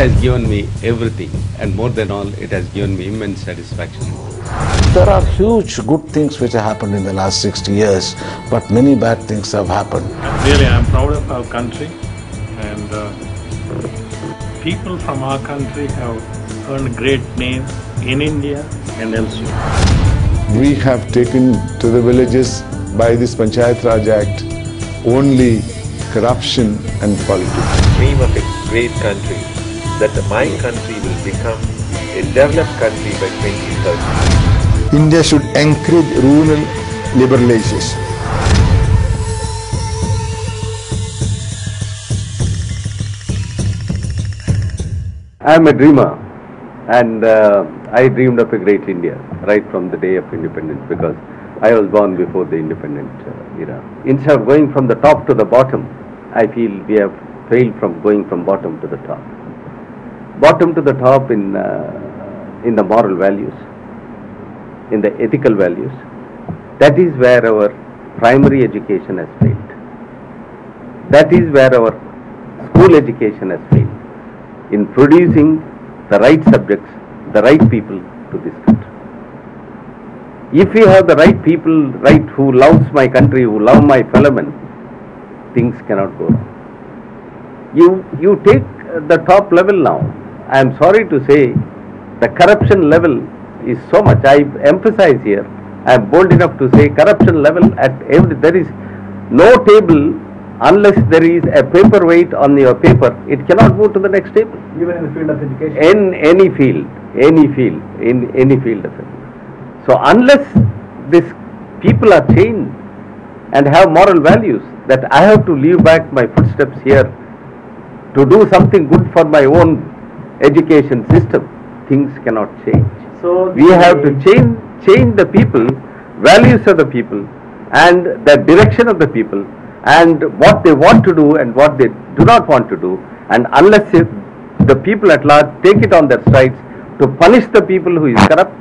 has given me everything, and more than all, it has given me immense satisfaction. There are huge good things which have happened in the last 60 years, but many bad things have happened. Really, I am proud of our country, and people from our country have earned a great name in India and elsewhere. We have taken to the villages by this Panchayat Raj Act only corruption and politics. Dream of a great country, that my country will become a developed country by 2030. India should encourage rural liberalization. I am a dreamer, and I dreamed of a great India right from the day of independence, because I was born before the independent era. Instead of going from the top to the bottom, I feel we have failed from going from bottom to the top. Bottom to the top in the moral values, in the ethical values. That is where our primary education has failed. That is where our school education has failed, in producing the right subjects, the right people to this country. If we have the right people, right, who loves my country, who love my fellow men, things cannot go wrong. You take the top level now. I am sorry to say, the corruption level is so much. I emphasize here, I am bold enough to say, corruption level at every, there is no table unless there is a paperweight on your paper, it cannot move to the next table. Even in the field of education? In any field, in any field of it. So unless these people are changed and have moral values, that I have to leave back my footsteps here to do something good for my own education system, things cannot change. So we have to change the people, values of the people, and the direction of the people, and what they want to do and what they do not want to do. And unless the people at large take it on their strides to punish the people who is corrupt,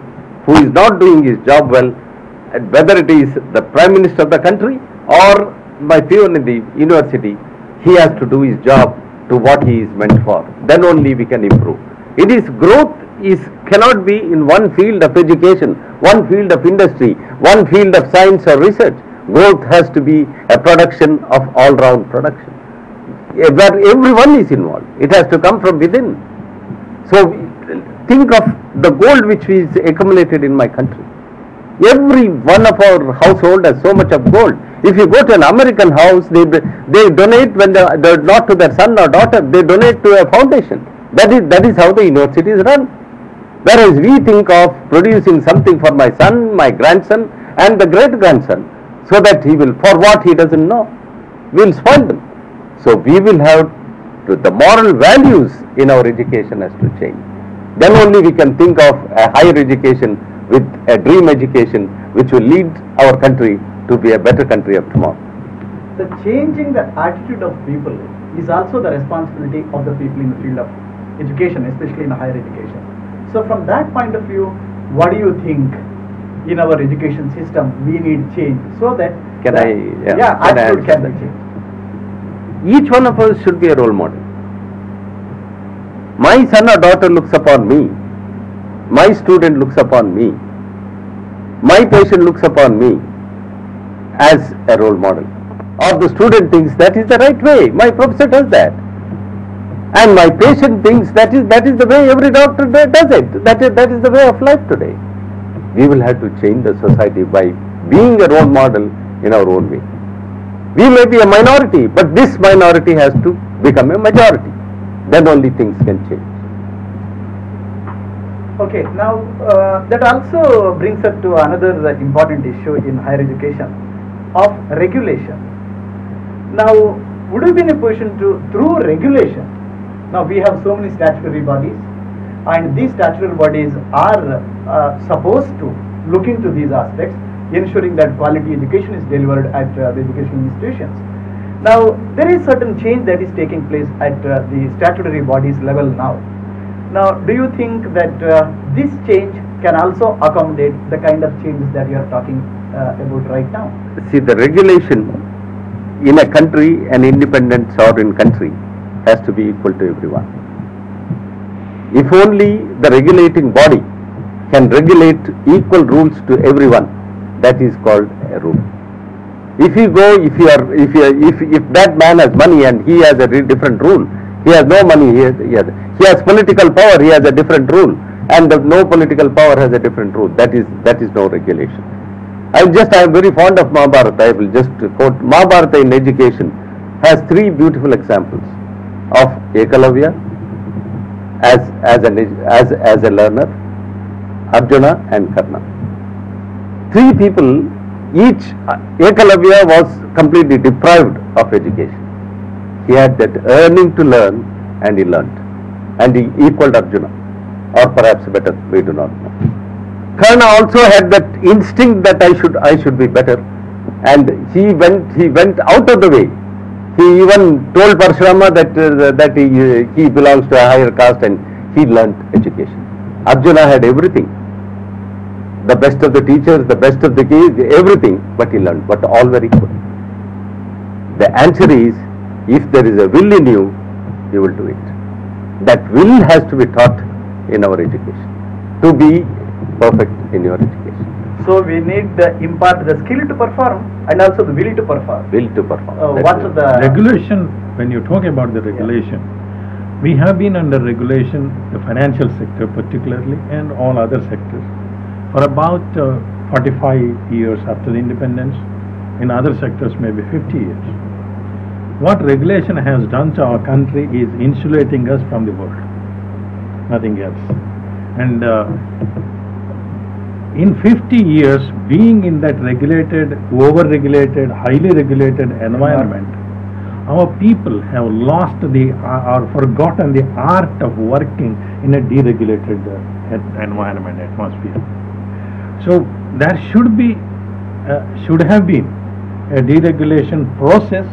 who is not doing his job well, and whether it is the Prime Minister of the country or my peon in the university, he has to do his job to what he is meant for. Then only we can improve. It is growth cannot be in one field of education, one field of industry, one field of science or research. Growth has to be a production of all-round production, where everyone is involved. It has to come from within. So think of the gold which is accumulated in my country. Every one of our household has so much of gold. If you go to an American house, they donate, when they not to their son or daughter, they donate to a foundation. That is how the university is run. Whereas we think of producing something for my son, my grandson, and the great-grandson, so that he will, for what he doesn't know, we will spoil them. So we will have to, the moral values in our education has to change. Then only we can think of a higher education with a dream education which will lead our country to be a better country of tomorrow. The changing the attitude of people is also the responsibility of the people in the field of education, especially in higher education. So from that point of view, what do you think in our education system we need change so that attitude can be changed? Each one of us should be a role model. My son or daughter looks upon me. My student looks upon me. My patient looks upon me as a role model. Or the student thinks that is the right way. My professor does that. And my patient thinks that is the way every doctor does it. That is the way of life today. We will have to change the society by being a role model in our own way. We may be a minority, but this minority has to become a majority. Then only things can change. Okay, now that also brings us to another important issue in higher education of regulation. Now, would you be in a position to, through regulation, now we have so many statutory bodies, and these statutory bodies are supposed to look into these aspects, ensuring that quality education is delivered at the educational institutions. Now, there is certain change that is taking place at the statutory bodies level now. Now, do you think that this change can also accommodate the kind of changes that you are talking about right now? See, the regulation in a country, an independent sovereign country, has to be equal to everyone. If only the regulating body can regulate equal rules to everyone, that is called a rule. If you go, if that man has money and he has a different rule, he has no money, he has political power, he has a different rule, and no political power has a different rule. That is no regulation. I am very fond of Mahabharata. I will just quote Mahabharata in education has three beautiful examples of Ekalavya as a learner, Arjuna and Karna. Three people, each Ekalavya was completely deprived of education. He had that yearning to learn and he learned. And he equaled Arjuna, or perhaps better, we do not know. Karna also had that instinct that I should be better, and he went out of the way. He even told Parshurama that he belongs to a higher caste, and he learnt education. Arjuna had everything, the best of the teachers, the best of the kids, everything, but he learned, but all were equal. The answer is, if there is a will in you, you will do it. That will has to be taught in our education to be perfect in your education. So we need to impart the skill to perform and also the will to perform. Will to perform. What's the regulation? When you talk about the regulation, we have been under regulation, the financial sector particularly, and all other sectors, for about 45 years after the independence. In other sectors, maybe 50 years. What regulation has done to our country is insulating us from the world, nothing else. And in 50 years, being in that regulated, over-regulated, highly regulated environment, our people have lost or forgotten the art of working in a deregulated environment, atmosphere. So there should have been a deregulation process.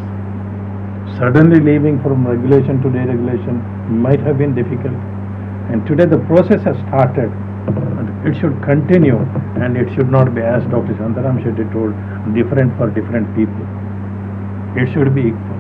Suddenly leaving from regulation to deregulation might have been difficult. And today the process has started. It should continue, and it should not be, as Dr. Shantharam Shetty told, different for different people. It should be equal.